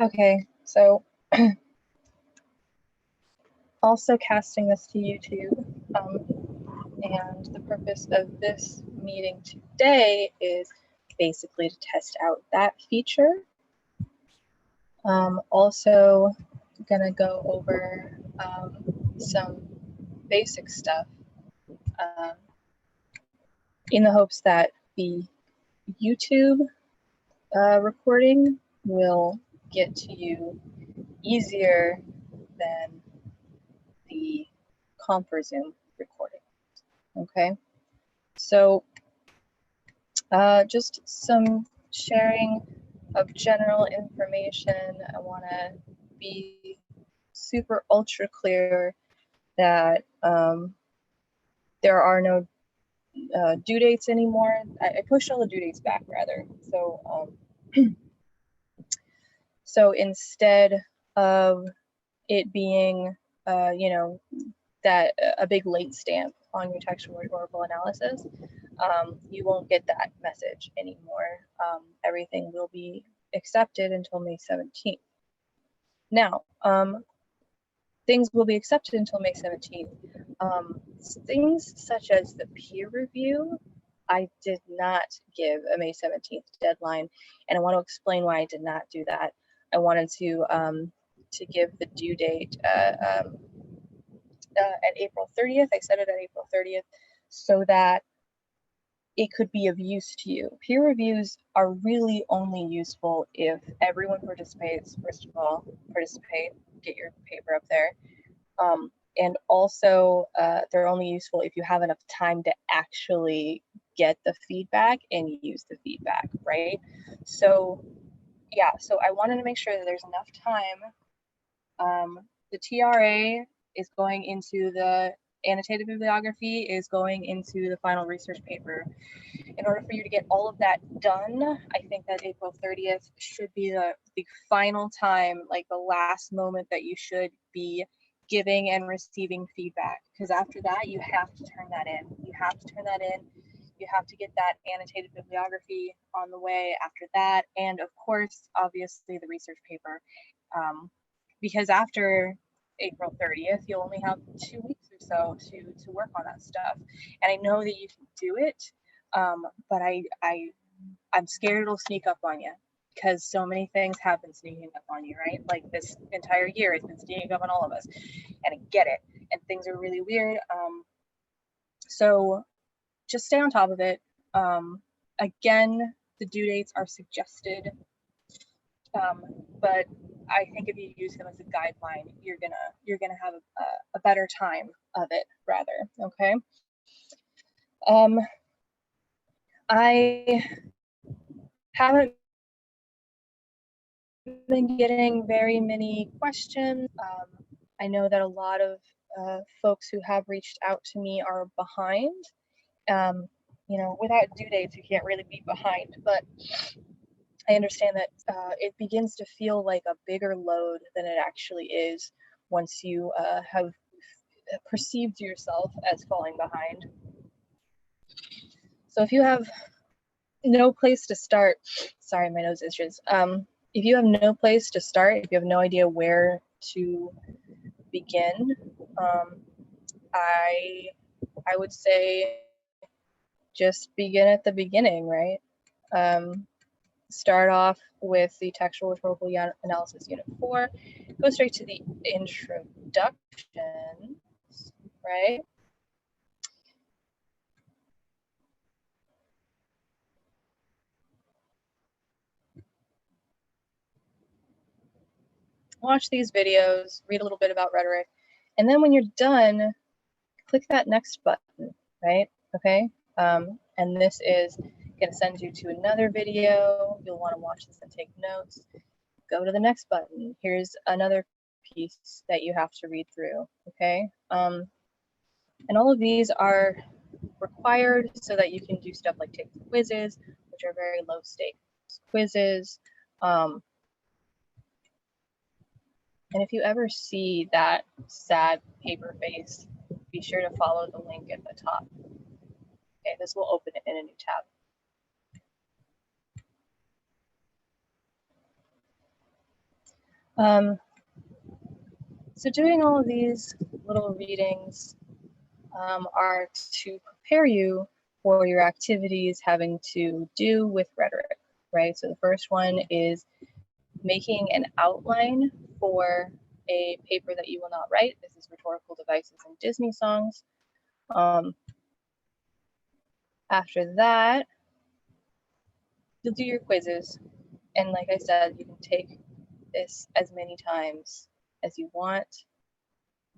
Okay, so also casting this to YouTube, and the purpose of this meeting today is basically to test out that feature. Also gonna go over some basic stuff in the hopes that the YouTube recording will get to you easier than the ComfortZoom recording. Okay, so just some sharing of general information. I want to be super ultra clear that there are no due dates anymore. I pushed all the due dates back rather. So instead of it being, that a big late stamp on your textual rhetorical analysis, you won't get that message anymore. Everything will be accepted until May 17th. Now, things will be accepted until May 17th. Things such as the peer review, I did not give a May 17th deadline, and I want to explain why I did not do that. I wanted to give the due date at April 30th. I set it at April 30th so that it could be of use to you. Peer reviews are really only useful if everyone participates. First of all, participate, get your paper up there. And also, they're only useful if you have enough time to actually get the feedback and use the feedback, right? So, yeah, so I wanted to make sure that there's enough time. The TRA is going into the annotated bibliography, is going into the final research paper. In order for you to get all of that done, I think that April 30th should be the final time, like the last moment that you should be giving and receiving feedback, because after that you have to turn that in. You have to get that annotated bibliography on the way after that, and of course, obviously, the research paper, because after April 30th, you'll only have 2 weeks or so to work on that stuff. And I know that you can do it, but I'm scared it'll sneak up on you, because so many things have been sneaking up on you, right? Like this entire year has been sneaking up on all of us, and I get it. And things are really weird. So just stay on top of it. Again, the due dates are suggested, but I think if you use them as a guideline, you're gonna have a better time of it, rather. Okay. I haven't been getting very many questions. I know that a lot of folks who have reached out to me are behind. Without due dates, you can't really be behind, but I understand that it begins to feel like a bigger load than it actually is once you have perceived yourself as falling behind. So if you have no place to start, sorry, my nose itches. If you have no place to start, if you have no idea where to begin, I would say just begin at the beginning, right? Start off with the textual rhetorical analysis unit 4, go straight to the introductions, right? Watch these videos, read a little bit about rhetoric, and then when you're done, click that next button, right? Okay, and this is gonna send you to another video. You'll want to watch this and take notes. Go to the next button. Here's another piece that you have to read through, okay? And all of these are required so that you can do stuff like take quizzes, which are very low stakes quizzes. And if you ever see that sad paper face, be sure to follow the link at the top. Okay, this will open it in a new tab. So doing all of these little readings are to prepare you for your activities having to do with rhetoric, right? So the first one is making an outline for a paper that you will not write. This is rhetorical devices and Disney songs. After that, you'll do your quizzes. And like I said, you can take this as many times as you want,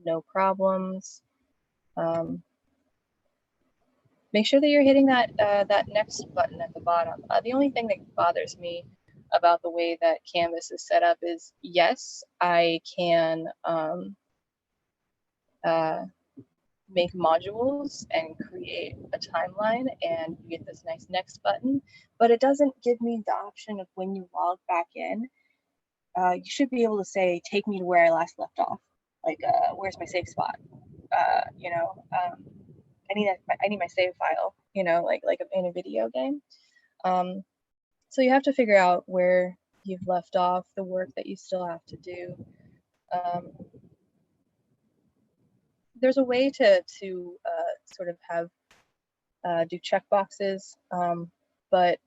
no problems. Make sure that you're hitting that next button at the bottom. The only thing that bothers me about the way that Canvas is set up is, yes, I can make modules and create a timeline, and you get this nice next button, but it doesn't give me the option of when you log back in. You should be able to say, take me to where I last left off. Like, where's my save spot? You know, I need my save file, you know, like in a video game. So you have to figure out where you've left off, the work that you still have to do. There's a way to sort of have do check boxes, but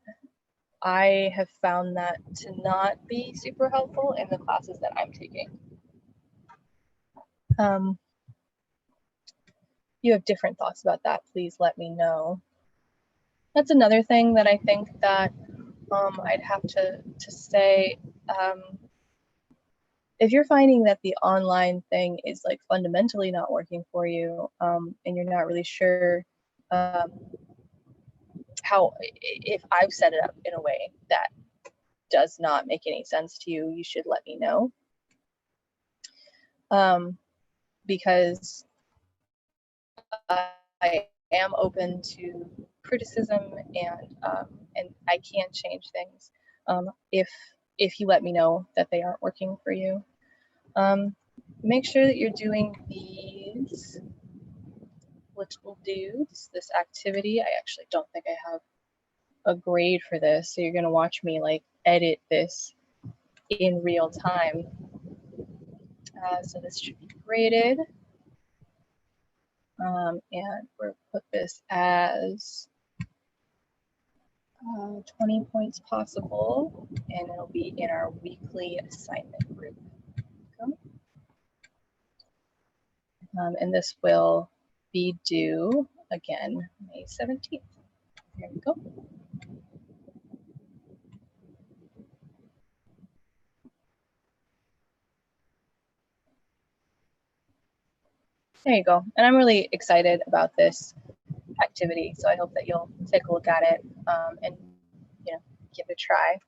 I have found that to not be super helpful in the classes that I'm taking. You have different thoughts about that, please let me know. That's another thing that I think that I'd have to say. If you're finding that the online thing is like fundamentally not working for you, and you're not really sure how, if I've set it up in a way that does not make any sense to you, you should let me know. Because I am open to criticism, and I can change things if you let me know that they aren't working for you. Make sure that you're doing these little dudes, this activity. I actually don't think I have a grade for this, so you're gonna watch me like edit this in real time. So this should be graded. And we'll put this as 20 points possible, and it'll be in our weekly assignment group. And this will be due again May 17th. There we go. There you go. And I'm really excited about this activity, so I hope that you'll take a look at it and give it a try.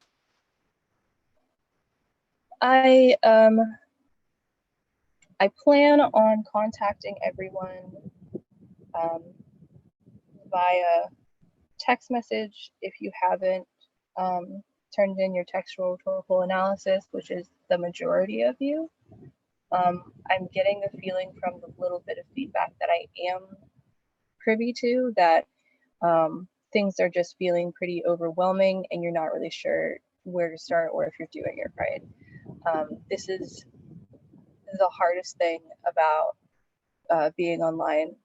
I plan on contacting everyone via text message if you haven't turned in your textual rhetorical analysis, which is the majority of you. I'm getting the feeling from the little bit of feedback that I am privy to that things are just feeling pretty overwhelming and you're not really sure where to start or if you're doing it right. This is the hardest thing about being online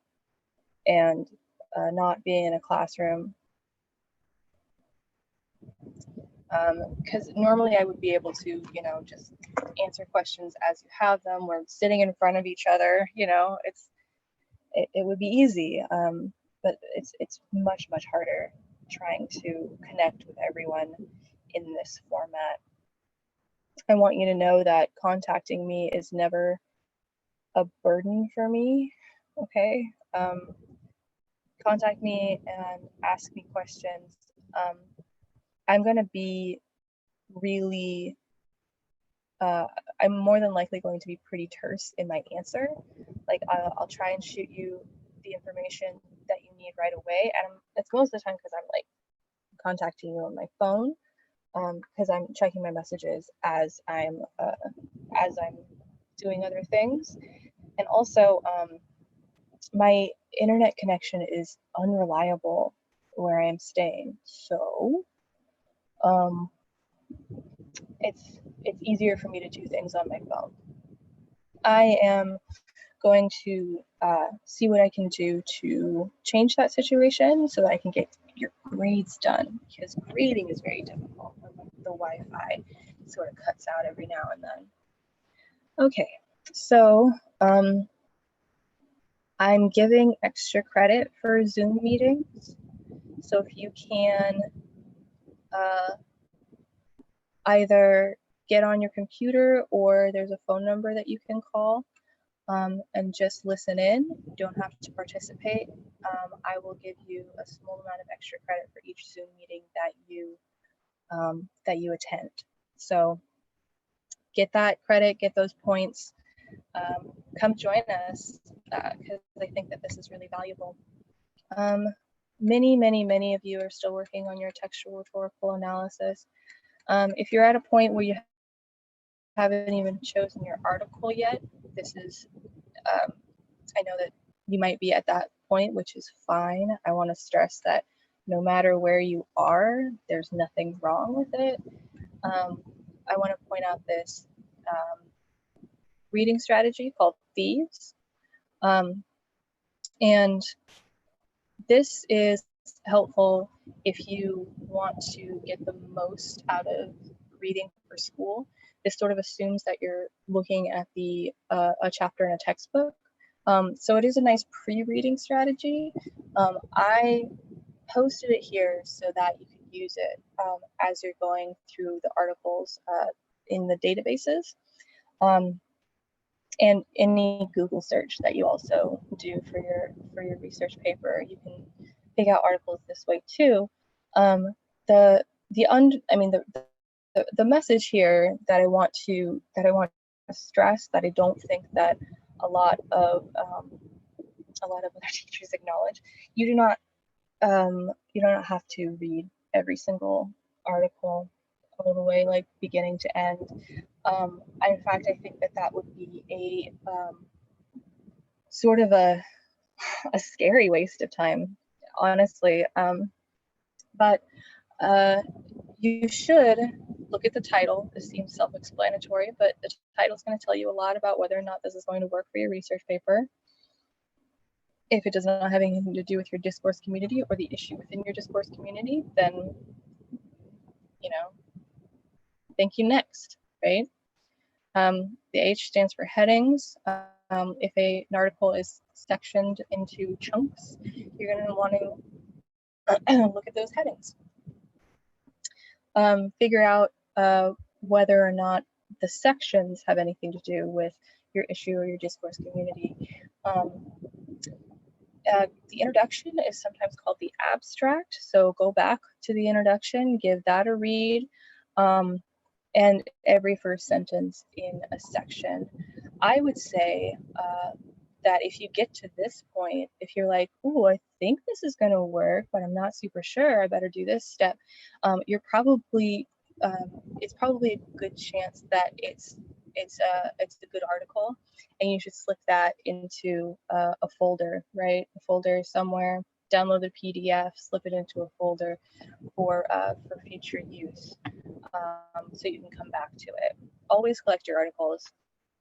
and not being in a classroom. Because normally I would be able to, just answer questions as you have them. We're sitting in front of each other, it would be easy. But it's much harder trying to connect with everyone in this format. I want you to know that contacting me is never a burden for me, okay? Contact me and ask me questions. I'm gonna be really, I'm more than likely going to be pretty terse in my answer. Like I'll try and shoot you the information that you need right away. And it's most of the time because I'm like contacting you on my phone, because I'm checking my messages as I'm doing other things. And also, my internet connection is unreliable where I am staying. So, it's easier for me to do things on my phone. I am going to see what I can do to change that situation so that I can get your grades done, because grading is very difficult when the Wi-Fi sort of cuts out every now and then. Okay, so I'm giving extra credit for Zoom meetings. So if you can either get on your computer, or there's a phone number that you can call and just listen in. You don't have to participate. I will give you a small amount of extra credit for each Zoom meeting that you attend. So get that credit, get those points. Come join us because I think that this is really valuable. Many of you are still working on your textual rhetorical analysis. If you're at a point where you haven't even chosen your article yet, this is, I know that you might be at that point, which is fine. I want to stress that no matter where you are, there's nothing wrong with it. I want to point out this reading strategy called Thieves. And this is helpful if you want to get the most out of reading for school. This sort of assumes that you're looking at a chapter in a textbook. So it is a nice pre-reading strategy. I posted it here so that you can use it as you're going through the articles in the databases. And any Google search that you also do for your research paper, you can pick out articles this way too. The message here that I want to stress, that I don't think that a lot of other teachers acknowledge, you do not have to read every single article all the way, like beginning to end. In fact, I think that would be a sort of a scary waste of time, honestly. But you should look at the title. This seems self-explanatory, but the title is going to tell you a lot about whether or not this is going to work for your research paper. If it does not have anything to do with your discourse community or the issue within your discourse community, then, thank you, next, right? The H stands for headings. If an article is sectioned into chunks, you're going to want to look at those headings. Figure out whether or not the sections have anything to do with your issue or your discourse community. The introduction is sometimes called the abstract, so go back to the introduction, give that a read, and every first sentence in a section. I would say that if you get to this point, if you're like, "Ooh, I think this is going to work, but I'm not super sure, I better do this step," you're probably it's probably a good chance that it's a good article, and you should slip that into a folder, right? A folder somewhere. Download the PDF, slip it into a folder for future use, so you can come back to it. Always collect your articles.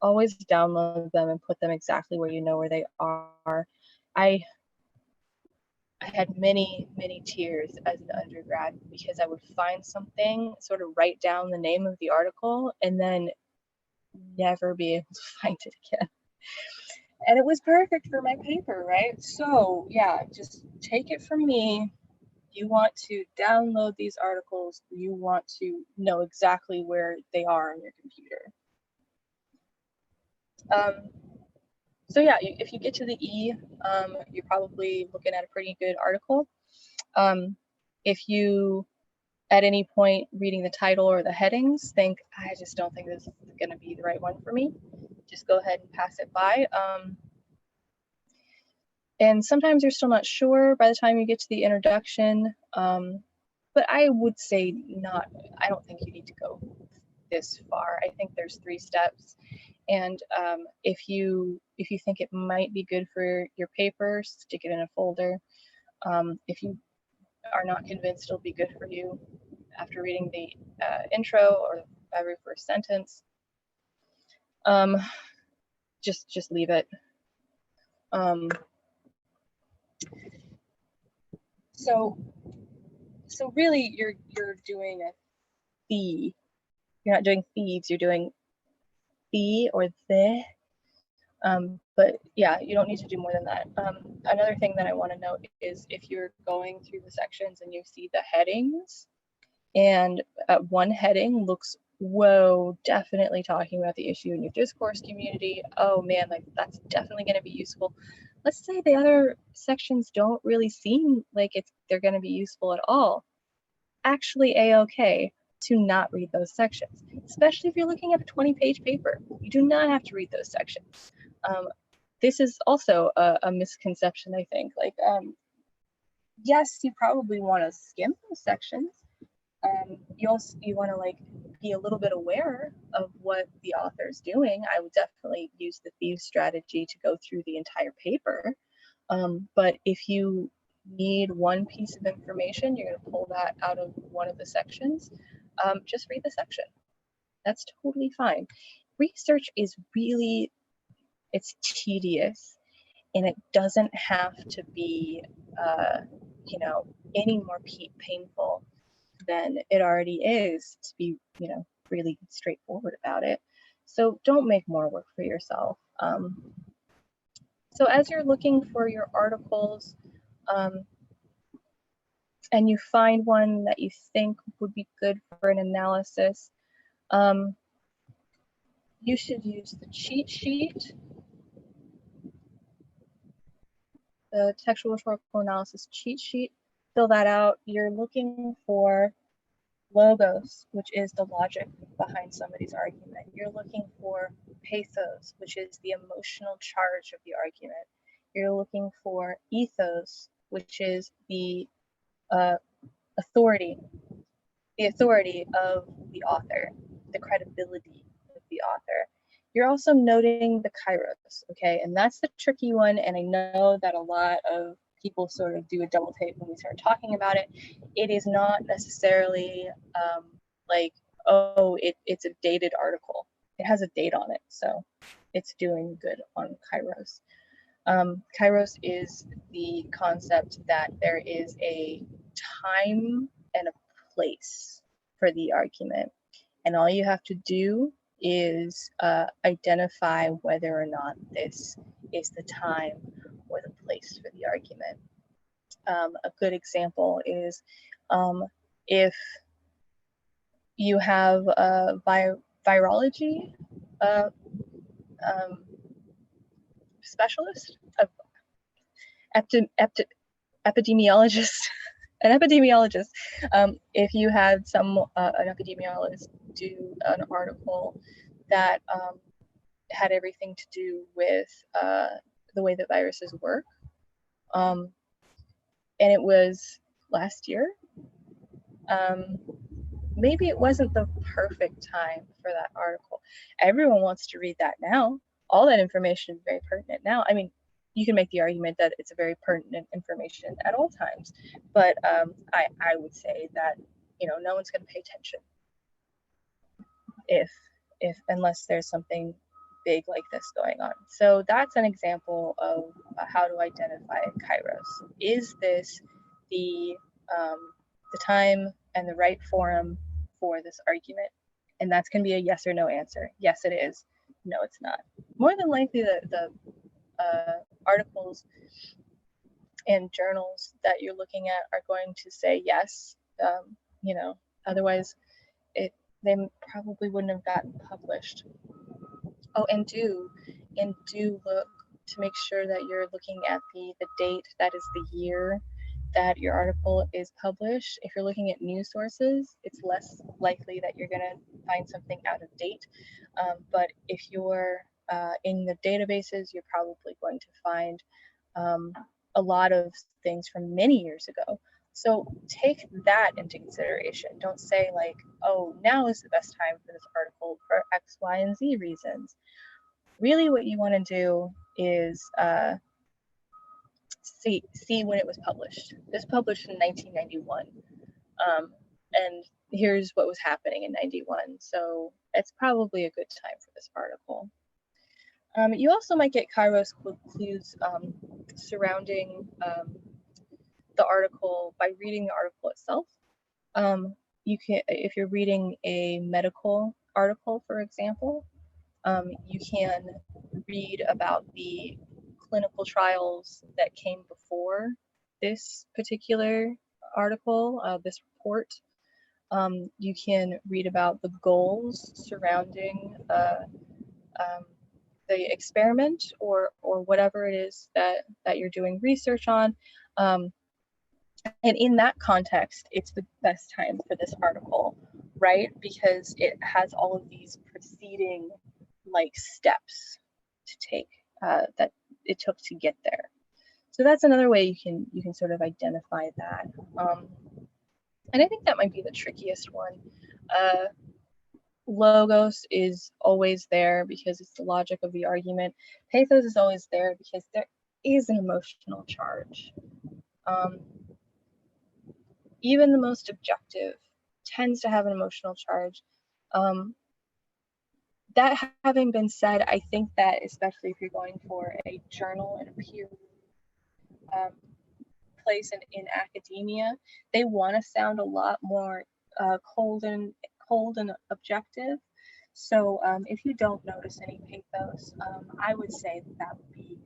Always download them and put them exactly where you know where they are. I had many tears as an undergrad because I would find something, sort of write down the name of the article, and then never be able to find it again. And it was perfect for my paper, right? So yeah, just take it from me. You want to download these articles, you want to know exactly where they are on your computer. So yeah, if you get to the E, you're probably looking at a pretty good article. If you, at any point reading the title or the headings, think, I just don't think this is going to be the right one for me, just go ahead and pass it by. And sometimes you're still not sure by the time you get to the introduction, but I would say I don't think you need to go this far. I think there's 3 steps. And if you think it might be good for your paper, stick it in a folder. If you are not convinced it'll be good for you after reading the intro or every first sentence. Just leave it. So really you're doing a the. You're not doing thieves, you're doing the or the. But yeah, you don't need to do more than that. Another thing that I want to note is if you're going through the sections and you see the headings, and one heading looks, whoa, definitely talking about the issue in your discourse community. Oh man, like that's definitely going to be useful. Let's say the other sections don't really seem like they're going to be useful at all. Actually a-okay to not read those sections, especially if you're looking at a 20-page paper. You do not have to read those sections. This is also a misconception, I think. Like, yes, you probably want to skim those sections. You want to like be a little bit aware of what the author's doing. I would definitely use the thieves strategy to go through the entire paper. But if you need one piece of information, you're going to pull that out of one of the sections. Just read the section. That's totally fine. Research is really, it's tedious, and it doesn't have to be, you know, any more painful than it already is to be, you know, really straightforward about it. So don't make more work for yourself. So as you're looking for your articles, and you find one that you think would be good for an analysis, you should use the cheat sheet, the textual rhetorical analysis cheat sheet. Fill that out. You're looking for logos, which is the logic behind somebody's argument. You're looking for pathos, which is the emotional charge of the argument. You're looking for ethos, which is the authority of the author, the credibility of the author. You're also noting the kairos, okay? And that's the tricky one, and I know that a lot of people sort of do a double take when we start talking about it. It is not necessarily like, oh, it's a dated article. It has a date on it, so it's doing good on kairos. Kairos is the concept that there is a time and a place for the argument, and all you have to do is identify whether or not this is the time or the place for the argument. A good example is if you have a virology specialist, epidemiologist, an epidemiologist. If you had an epidemiologist do an article that had everything to do with the way that viruses work, and it was last year, maybe it wasn't the perfect time for that article. Everyone wants to read that now. All that information is very pertinent now. I mean, you can make the argument that it's a very pertinent information at all times, but I would say that, you know, no one's going to pay attention if unless there's something big like this going on. So that's an example of how to identify kairos. Is this the time and the right forum for this argument? And that's going to be a yes or no answer. Yes, it is. No, it's not. More than likely, the articles and journals that you're looking at are going to say yes. You know, otherwise, they probably wouldn't have gotten published. Oh, and do look to make sure that you're looking at the date, that is the year that your article is published. If you're looking at news sources, it's less likely that you're going to find something out of date. But if you're in the databases, you're probably going to find a lot of things from many years ago. So take that into consideration. Don't say like, oh, now is the best time for this article for X, Y, and Z reasons. Really what you want to do is see when it was published. It was published in 1991. And here's what was happening in 91. So it's probably a good time for this article. You also might get Kairos clues surrounding the article by reading the article itself. You can, if you're reading a medical article, for example, you can read about the clinical trials that came before this particular article, this report. You can read about the goals surrounding the experiment or whatever it is that you're doing research on. And in that context, it's the best time for this article, right? Because it has all of these preceding like steps to take that it took to get there. So that's another way you can sort of identify that. And I think that might be the trickiest one. Logos is always there because it's the logic of the argument. Pathos is always there because there is an emotional charge. Even the most objective tends to have an emotional charge. That having been said, I think that especially if you're going for a journal and a peer place in academia, they want to sound a lot more cold and objective. So if you don't notice any pathos, I would say that would be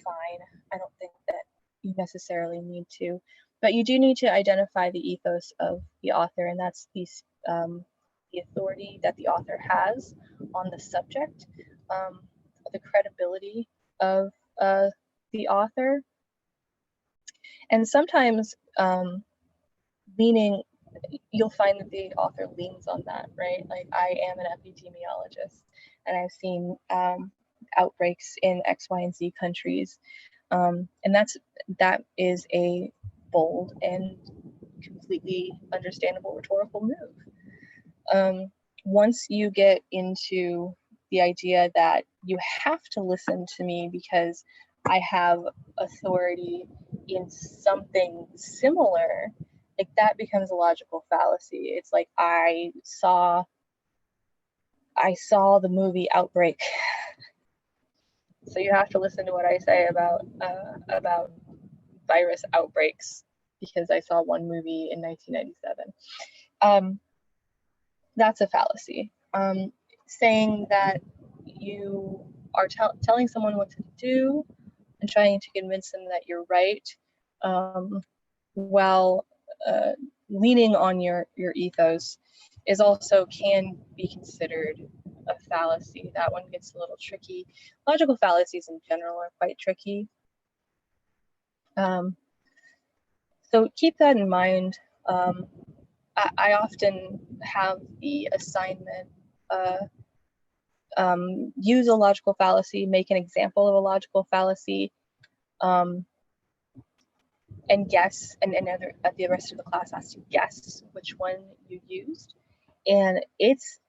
fine. I don't think that you necessarily need to, but you do need to identify the ethos of the author, and that's the authority that the author has on the subject, the credibility of the author, and sometimes meaning you'll find that the author leans on that, right? Like, I am an epidemiologist and I've seen outbreaks in X, Y, and Z countries. And that is a bold and completely understandable rhetorical move. Once you get into the idea that you have to listen to me because I have authority in something similar, like that becomes a logical fallacy. It's like, I saw the movie Outbreak, so you have to listen to what I say about virus outbreaks because I saw one movie in 1997. That's a fallacy. Saying that you are telling someone what to do and trying to convince them that you're right, while leaning on your ethos, is also can be considered a fallacy. That one gets a little tricky. Logical fallacies in general are quite tricky. So keep that in mind. I often have the assignment use a logical fallacy, make an example of a logical fallacy, and guess, and the rest of the class has to guess which one you used. And it's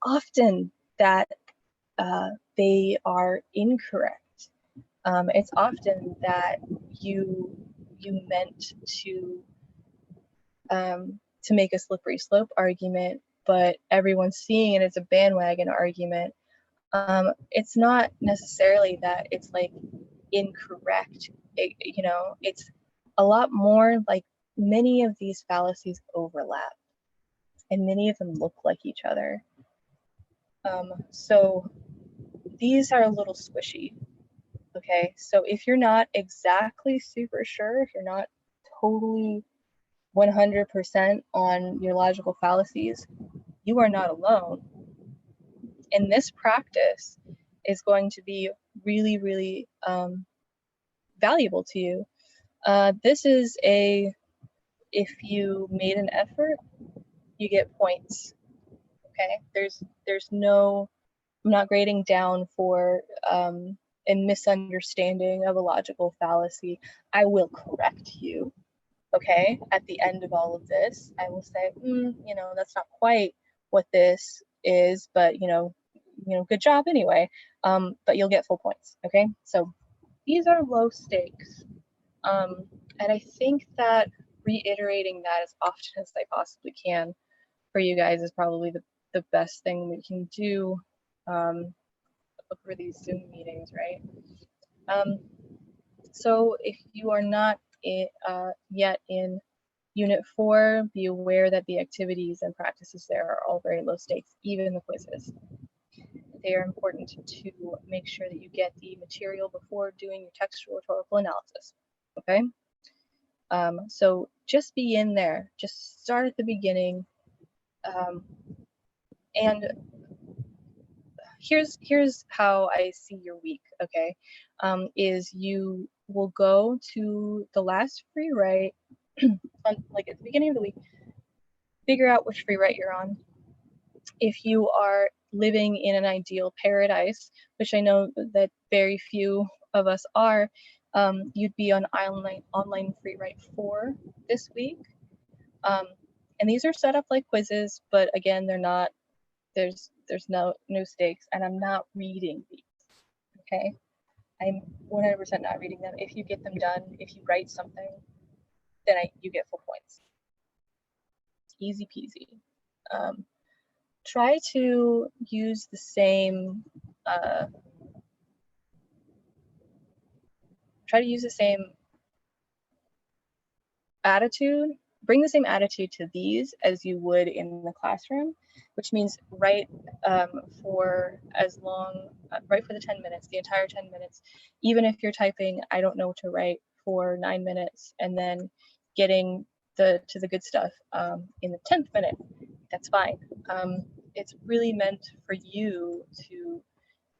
often that they are incorrect. It's often that you meant to make a slippery slope argument, but everyone's seeing it as a bandwagon argument. It's not necessarily that it's like incorrect. It's a lot more like many of these fallacies overlap and many of them look like each other. So these are a little squishy. Okay, so if you're not exactly super sure, if you're not totally 100% on your logical fallacies, you are not alone. And this practice is going to be really, really valuable to you. This is if you made an effort, you get points. Okay, there's no, I'm not grading down for a misunderstanding of a logical fallacy. I will correct you. Okay, at the end of all of this, I will say, that's not quite what this is, but good job anyway. But you'll get full points. Okay, so these are low stakes, and I think that reiterating that as often as I possibly can for you guys is probably the best thing we can do for these Zoom meetings, right? So if you are not yet in Unit 4, be aware that the activities and practices there are all very low stakes, even the quizzes. They are important to make sure that you get the material before doing your textual rhetorical analysis, okay? So just be in there, just start at the beginning. And here's how I see your week, okay? Is you will go to the last free write, like at the beginning of the week, figure out which free write you're on. If you are living in an ideal paradise, which I know that very few of us are, you'd be on online free write 4 this week. And these are set up like quizzes, but again, they're not, there's no stakes, and I'm not reading these, okay? I'm 100% not reading them. If you get them done, if you write something, then you get full points. Easy peasy. Try to use the same attitude, bring the same attitude to these as you would in the classroom, which means write for the 10 minutes, the entire 10 minutes, even if you're typing, I don't know what to write for 9 minutes, and then getting to the good stuff in the 10th minute, that's fine. It's really meant for you to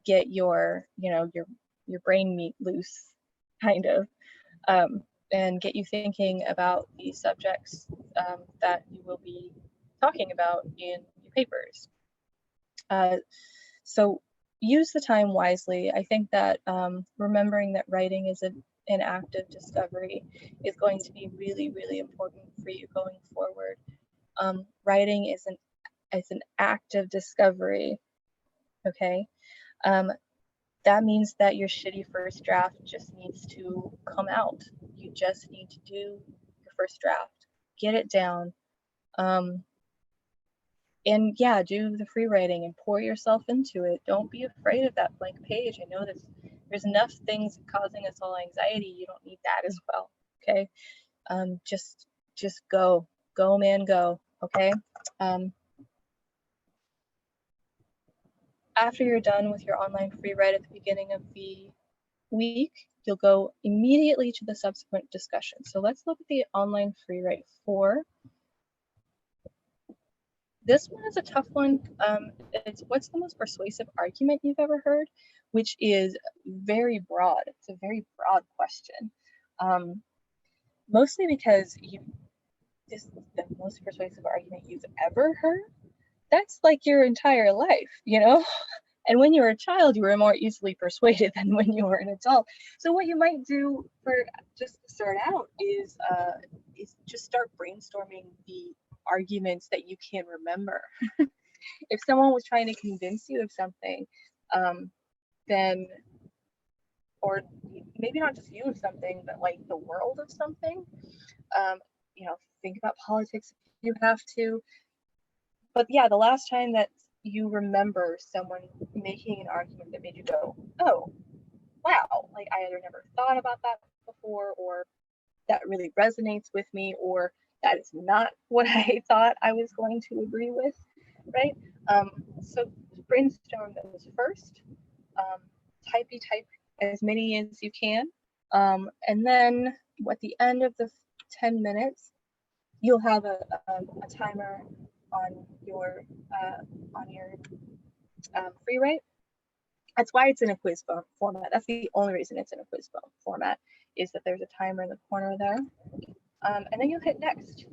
get your brain meat loose, kind of, and get you thinking about the subjects that you will be talking about in your papers. So use the time wisely. I think that remembering that writing is an active discovery is going to be really, really important for you going forward. Writing is an active discovery, okay? That means that your shitty first draft just needs to come out. You just need to do your first draft, get it down, and yeah, do the free writing and pour yourself into it. Don't be afraid of that blank page. I know there's enough things causing us all anxiety. You don't need that as well, okay? Just go, man, go, okay? After you're done with your online free write at the beginning of the week, you'll go immediately to the subsequent discussion. So let's look at the online free write 4. This one is a tough one. It's what's the most persuasive argument you've ever heard, which is very broad. It's a very broad question. Mostly because this is the most persuasive argument you've ever heard. That's like your entire life, you know? And when you were a child, you were more easily persuaded than when you were an adult. So what you might do for just to start out is just start brainstorming the arguments that you can remember. If someone was trying to convince you of something, then, or maybe not just you of something, but like the world of something, think about politics if you have to. But yeah, the last time that you remember someone making an argument that made you go, oh, wow, like I either never thought about that before, or that really resonates with me, or that is not what I thought I was going to agree with, right? So brainstorm those first, type as many as you can, and then at the end of the 10 minutes, you'll have a timer on your free write. That's why it's in a quiz format. That's the only reason it's in a quiz format, is that there's a timer in the corner there. And then you'll hit next.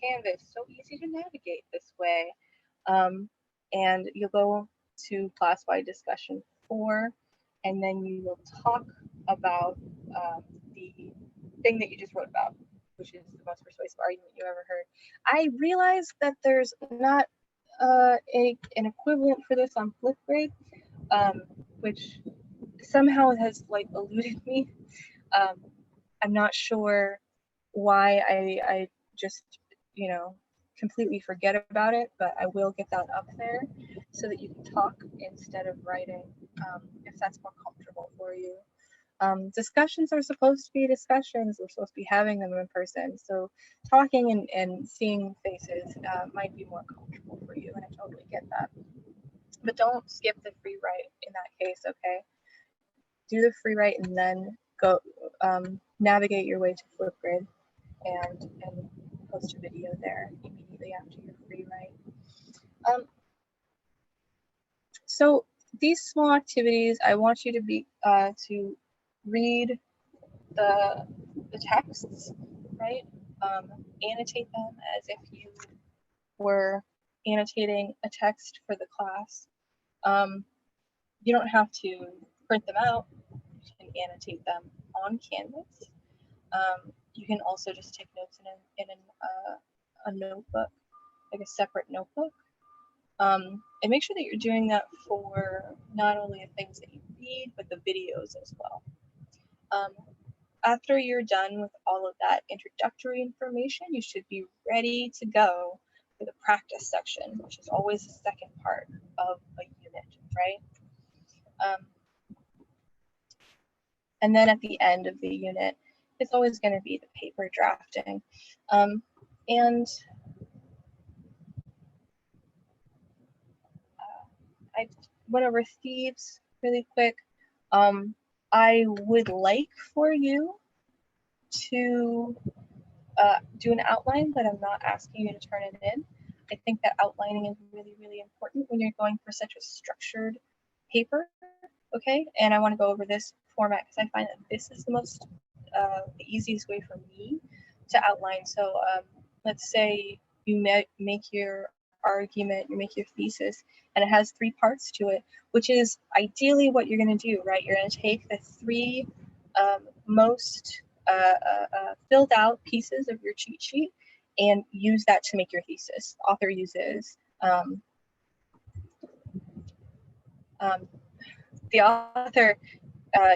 Canvas, so easy to navigate this way. And you'll go to class-wide discussion 4, and then you will talk about the thing that you just wrote about, which is the most persuasive argument you ever heard. I realize that there's not an equivalent for this on Flipgrid, which somehow has like eluded me. I'm not sure why I just completely forget about it, but I will get that up there so that you can talk instead of writing, if that's more comfortable for you. Discussions are supposed to be discussions. We're supposed to be having them in person. So talking and seeing faces might be more comfortable for you, and I totally get that. But don't skip the free write in that case, okay? Do the free write and then go navigate your way to Flipgrid and post a video there immediately after your free write. So these small activities, I want you to be to read the texts, right? Annotate them as if you were annotating a text for the class. You don't have to print them out. You can annotate them on Canvas. You can also just take notes in a notebook, like a separate notebook. And make sure that you're doing that for not only the things that you read, but the videos as well. After you're done with all of that introductory information, you should be ready to go for the practice section, which is always the second part of a unit, right? And then at the end of the unit, it's always going to be the paper drafting. And I went over thieves really quick. I would like for you to do an outline, but I'm not asking you to turn it in. I think that outlining is really, really important when you're going for such a structured paper, okay? And I want to go over this format because I find that this is the easiest way for me to outline. So let's say you make your argument, you make your thesis, and it has 3 parts to it, which is ideally what you're going to do, right? You're going to take the 3 most filled out pieces of your cheat sheet and use that to make your thesis. Author uses the author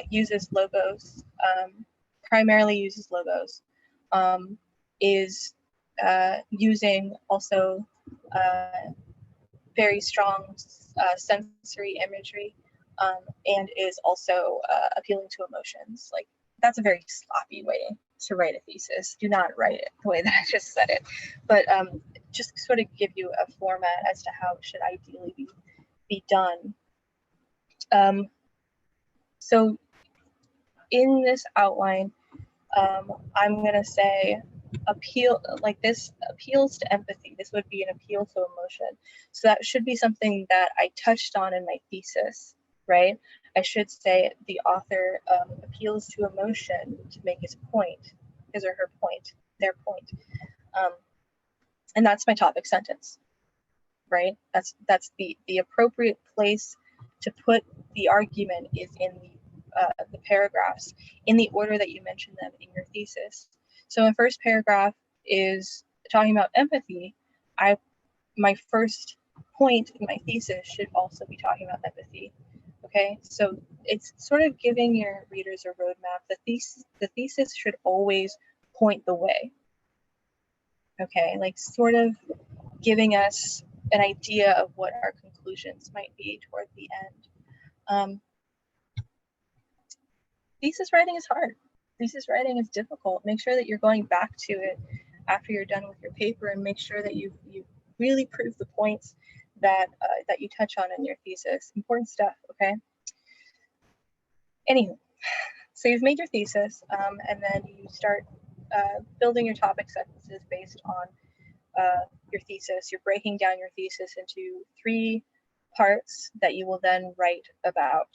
uses logos, primarily uses logos, is using also very strong sensory imagery, and is also appealing to emotions. Like, that's a very sloppy way to write a thesis. Do not write it the way that I just said it, but just sort of give you a format as to how it should ideally be done. So in this outline, I'm gonna say this appeals to empathy. This would be an appeal to emotion. So that should be something that I touched on in my thesis, right? I should say the author appeals to emotion to make his or her point, their point. And that's my topic sentence, right? That's the appropriate place to put the argument is in the paragraphs in the order that you mentioned them in your thesis. So my first paragraph is talking about empathy. My first point in my thesis should also be talking about empathy. Okay, so it's sort of giving your readers a roadmap. The thesis should always point the way. Okay, like sort of giving us an idea of what our conclusions might be toward the end. Thesis writing is hard. Thesis writing is difficult. Make sure that you're going back to it after you're done with your paper, and make sure that you really prove the points that you touch on in your thesis. Important stuff, okay? Anywho, so you've made your thesis, and then you start building your topic sentences based on your thesis. You're breaking down your thesis into 3 parts that you will then write about.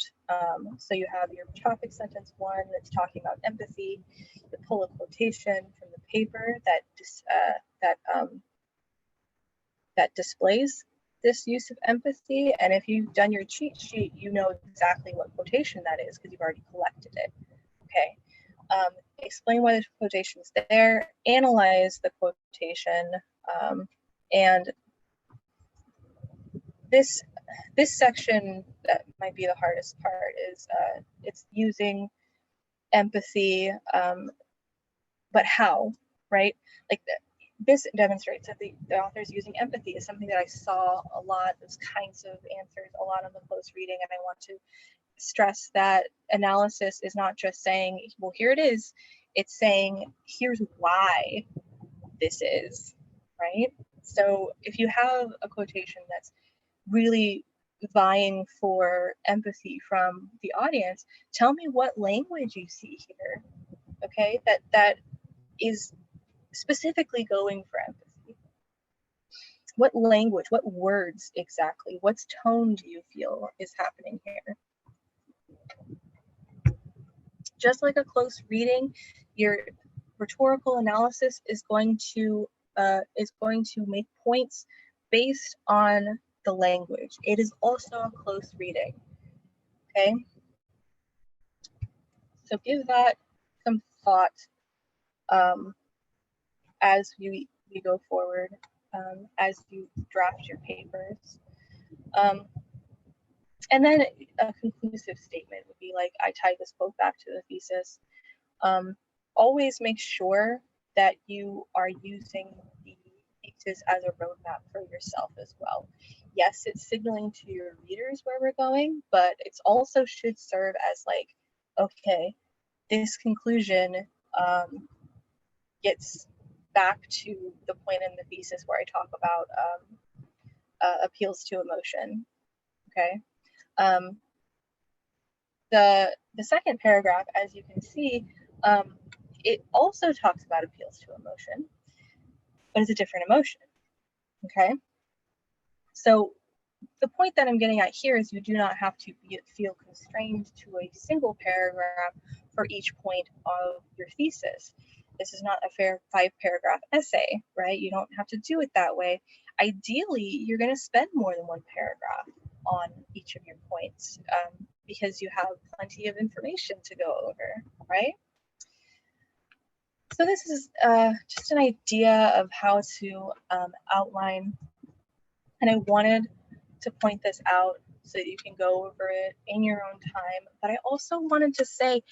So you have your topic sentence 1 that's talking about empathy. You pull a quotation from the paper that displays this use of empathy. And if you've done your cheat sheet, you know exactly what quotation that is because you've already collected it. Okay. Explain why the quotation is there. Analyze the quotation, and this section that might be the hardest part is it's using empathy, but how, right? Like this demonstrates that the author is using empathy is something that I saw a lot, those kinds of answers a lot on the close reading, and I want to stress that analysis is not just saying, well, here it is, it's saying, here's why this is, right? So if you have a quotation that's really vying for empathy from the audience, tell me what language you see here, okay, that is specifically going for empathy. What language, what words exactly, what's tone do you feel is happening here? Just like a close reading, your rhetorical analysis is going to make points based on the language. It is also a close reading. Okay, so give that some thought as we go forward, as you draft your papers. And then a conclusive statement would be like, I tie this quote back to the thesis. Always make sure that you are using the thesis as a roadmap for yourself as well. Yes, it's signaling to your readers where we're going, but it's also should serve as like, okay, this conclusion gets back to the point in the thesis where I talk about appeals to emotion. Okay. The second paragraph, as you can see, it also talks about appeals to emotion, but it's a different emotion. Okay. So the point that I'm getting at here is you do not have to feel constrained to a single paragraph for each point of your thesis. This is not a fair 5-paragraph essay, right? You don't have to do it that way. Ideally, you're going to spend more than one paragraph on each of your points because you have plenty of information to go over, right? So this is just an idea of how to outline, and I wanted to point this out so that you can go over it in your own time. But I also wanted to say,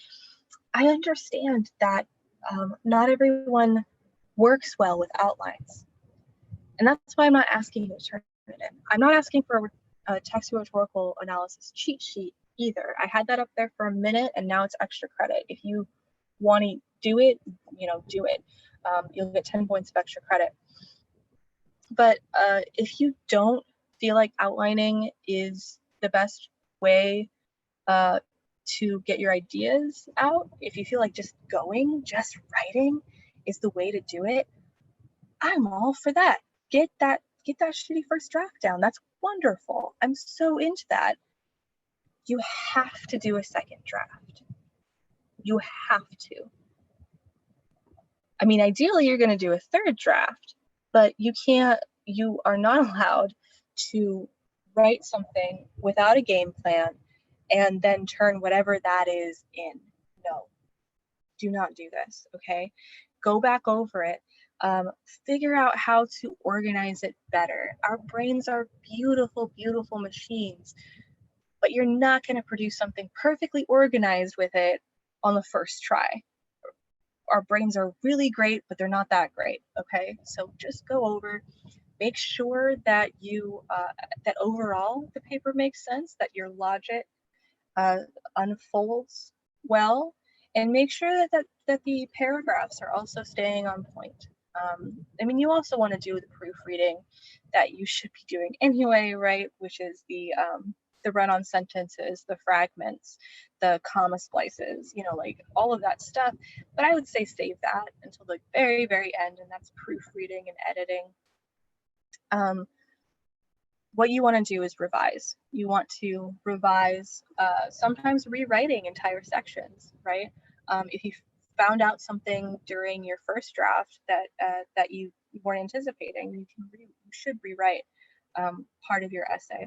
I understand that not everyone works well with outlines. And that's why I'm not asking you to turn it in. I'm not asking for a text rhetorical analysis cheat sheet either. I had that up there for a minute and now it's extra credit. If you want to do it, do it. You'll get 10 points of extra credit. But if you don't feel like outlining is the best way to get your ideas out, if you feel like just writing is the way to do it, I'm all for that. Get that shitty first draft down. That's wonderful. I'm so into that. You have to do a second draft. You have to. I mean, ideally, you're going to do a third draft, but you are not allowed to write something without a game plan and then turn whatever that is in. No, do not do this, okay? Go back over it. Figure out how to organize it better. Our brains are beautiful, beautiful machines, but you're not going to produce something perfectly organized with it on the first try. Our brains are really great, but they're not that great, okay? So just go over, make sure that that overall the paper makes sense, that your logic unfolds well, and make sure that the paragraphs are also staying on point. I mean, you also want to do the proofreading that you should be doing anyway, right? Which is the run-on sentences, the fragments, the comma splices, like all of that stuff. But I would say save that until the very, very end, and that's proofreading and editing. What you want to do is revise. You want to revise, sometimes rewriting entire sections, right? If you found out something during your first draft that you weren't anticipating, you should rewrite part of your essay.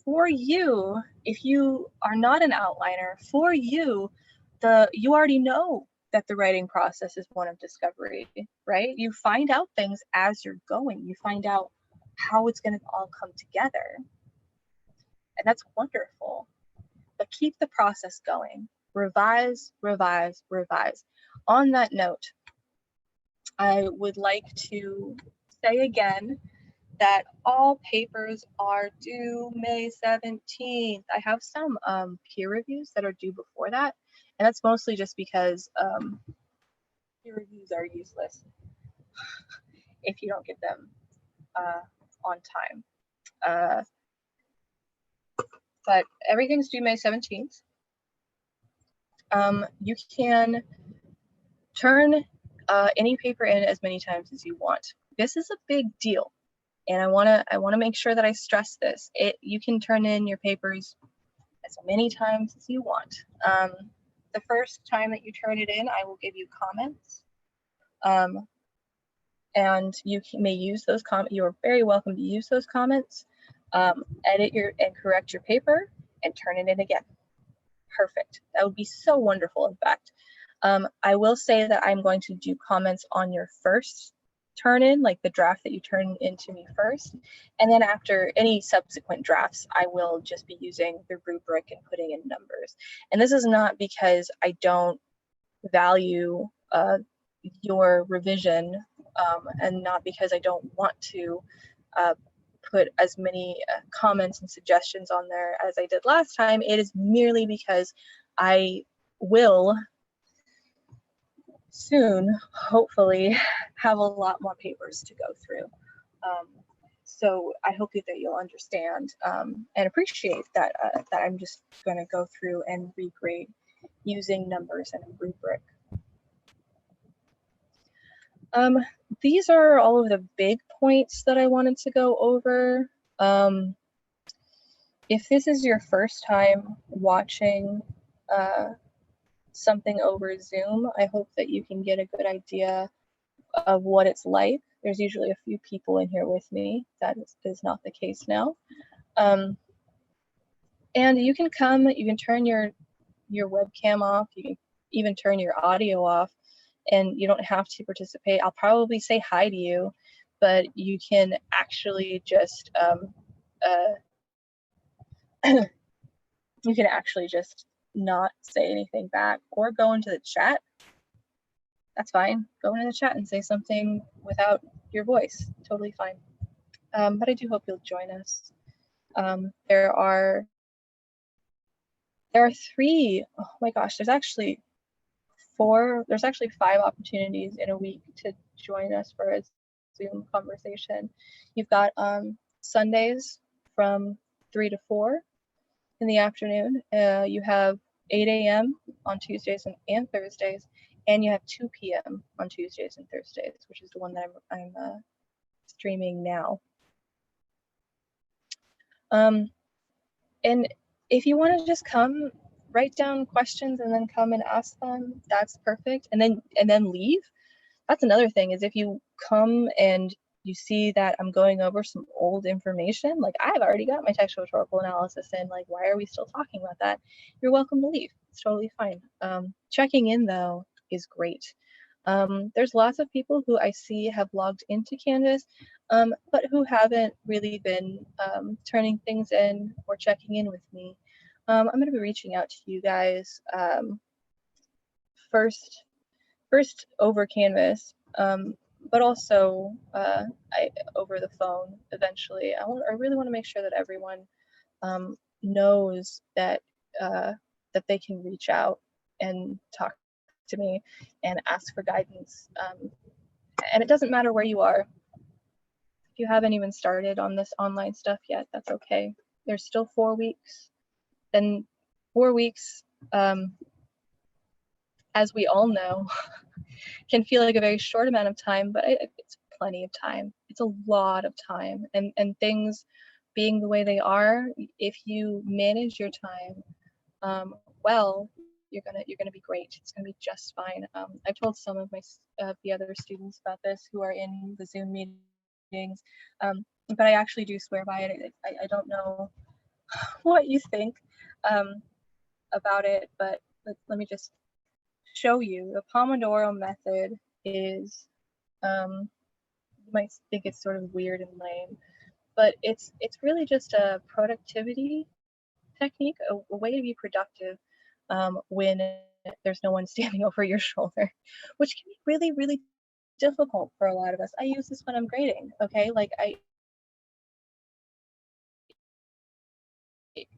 For you, if you are not an outliner, for you, you already know that the writing process is one of discovery, right? You find out things as you're going. You find out how it's going to all come together. And that's wonderful. But keep the process going. Revise, revise, revise. On that note, I would like to say again that all papers are due May 17th. I have some peer reviews that are due before that, and that's mostly just because peer reviews are useless if you don't get them on time. But everything's due May 17th. You can turn any paper in as many times as you want. This is a big deal, and I wanna make sure that I stress this. You can turn in your papers as many times as you want. The first time that you turn it in, I will give you comments, and you may use those comments. You are very welcome to use those comments, edit and correct your paper, and turn it in again. Perfect. That would be so wonderful, in fact. I will say that I'm going to do comments on your first turn in, like the draft that you turn into me first. And then after any subsequent drafts, I will just be using the rubric and putting in numbers. And this is not because I don't value your revision, and not because I don't want to put as many comments and suggestions on there as I did last time. It is merely because I will soon, hopefully, have a lot more papers to go through. So I hope that you'll understand and appreciate that that I'm just going to go through and regrade using numbers and a rubric. These are all of the big points that I wanted to go over. If this is your first time watching something over Zoom, I hope that you can get a good idea of what it's like. There's usually a few people in here with me. That is not the case now. And you can turn your webcam off. You can even turn your audio off, and you don't have to participate. I'll probably say hi to you, but you can actually just you can actually just not say anything back or go into the chat. That's fine. Go into the chat and say something without your voice. Totally fine. But I do hope you'll join us. There are 3, oh my gosh, there's actually 5 opportunities in a week to join us for a Zoom conversation. You've got Sundays from 3 to 4 in the afternoon. You have 8 a.m. on Tuesdays and Thursdays, and you have 2 p.m. on Tuesdays and Thursdays, which is the one that I'm streaming now. And if you want to just come, write down questions and then come and ask them, that's perfect. And then leave. That's another thing, is if you come and you see that I'm going over some old information, like I've already got my textual rhetorical analysis in, like why are we still talking about that? You're welcome to leave. It's totally fine. Checking in though is great. There's lots of people who I see have logged into Canvas, but who haven't really been turning things in or checking in with me. I'm going to be reaching out to you guys first over Canvas, but also over the phone eventually. I really want to make sure that everyone knows that that they can reach out and talk to me and ask for guidance. And it doesn't matter where you are. If you haven't even started on this online stuff yet, that's okay. There's still 4 weeks. Then 4 weeks, as we all know, can feel like a very short amount of time, but it's plenty of time. It's a lot of time, and things being the way they are, if you manage your time well, you're gonna be great. It's gonna be just fine. I've told some of the other students about this who are in the Zoom meetings, but I actually do swear by it. I don't know what you think about it, but let me just show you. The Pomodoro method is, you might think it's sort of weird and lame, but it's really just a productivity technique, a way to be productive when there's no one standing over your shoulder, which can be really, really difficult for a lot of us. I use this when I'm grading, okay? Like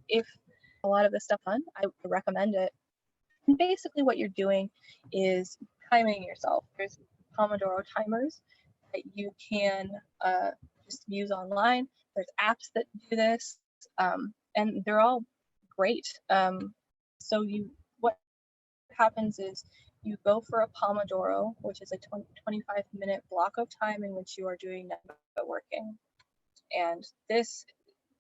if a lot of this stuff done, I would recommend it. And basically what you're doing is timing yourself. There's Pomodoro timers that you can just use online. There's apps that do this, and they're all great. So what happens is you go for a Pomodoro, which is a 25-minute block of time in which you are doing networking. And this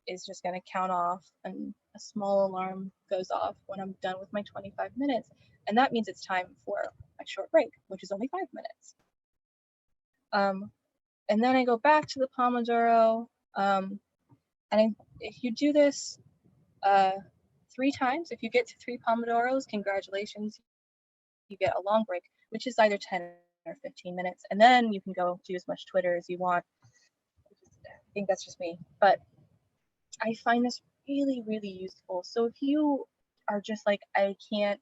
is just going to count off, and a small alarm goes off when I'm done with my 25 minutes. And that means it's time for a short break, which is only 5 minutes. And then I go back to the Pomodoro. If you do this 3 times, if you get to 3 Pomodoros, congratulations, you get a long break, which is either 10 or 15 minutes. And then you can go do as much Twitter as you want. I think that's just me. But I find this really, really useful. So if you are just like, I can't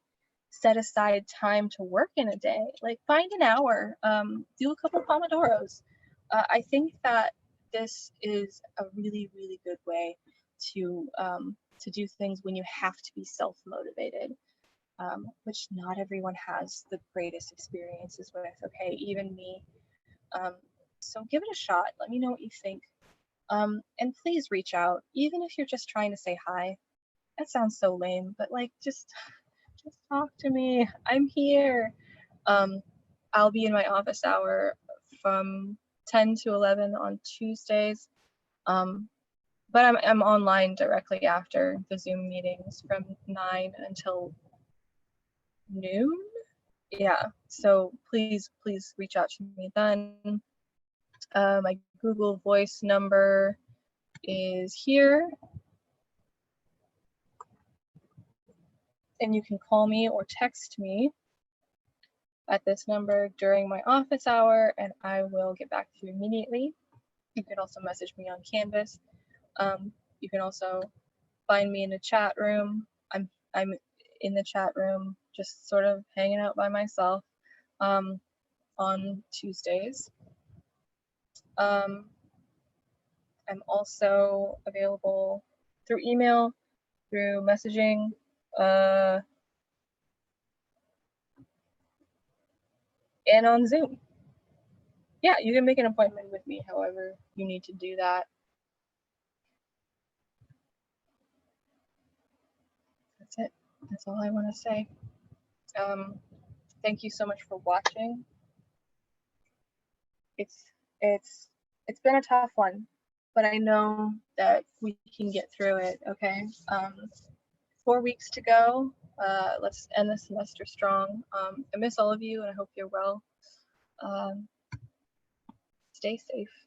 set aside time to work in a day, like find an hour, do a couple Pomodoros. I think that this is a really, really good way to do things when you have to be self-motivated, which not everyone has the greatest experiences with, okay, even me. So give it a shot. Let me know what you think. And please reach out, even if you're just trying to say hi. That sounds so lame, but like just talk to me. I'm here. I'll be in my office hour from 10 to 11 on Tuesdays. But I'm online directly after the Zoom meetings from 9 until noon. Yeah, so please reach out to me then. My Google Voice number is here. And you can call me or text me at this number during my office hour, and I will get back to you immediately. You can also message me on Canvas. You can also find me in the chat room. I'm in the chat room, just sort of hanging out by myself on Tuesdays. I'm also available through email, through messaging, and on Zoom. Yeah, you can make an appointment with me however you need to do that. That's it. That's all I want to say. Thank you so much for watching. It's been a tough one, but I know that we can get through it, okay? 4 weeks to go. Let's end the semester strong. I miss all of you and I hope you're well. Stay safe.